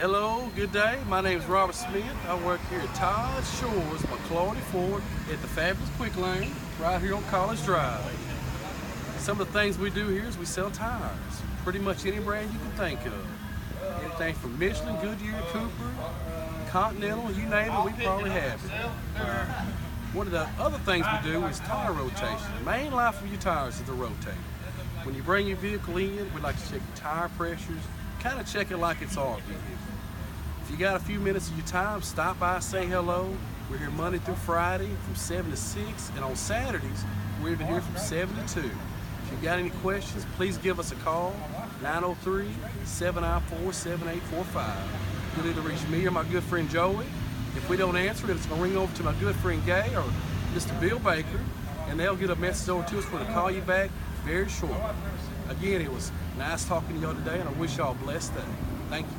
Hello, good day. My name is Robert Smith. I work here at Todd Shores, McClarty Ford at the Fabulous Quick Lane, right here on College Drive. Some of the things we do here is we sell tires. Pretty much any brand you can think of. Anything from Michelin, Goodyear, Cooper, Continental, you name it, we probably have it. One of the other things we do is tire rotation. The main life of your tires is the rotator. When you bring your vehicle in, we like to check your tire pressures, kind of check it like it's our vehicle. If you got a few minutes of your time, stop by, say hello. We're here Monday through Friday from 7 to 6, and on Saturdays, we're even here from 7 to 2. If you've got any questions, please give us a call, 903-794-7845. You'll either reach me or my good friend Joey. If we don't answer it, it's going to ring over to my good friend Gay or Mr. Bill Baker, and they'll get a message over to us for to call you back very shortly. Again, it was nice talking to y'all today, and I wish y'all a blessed day. Thank you.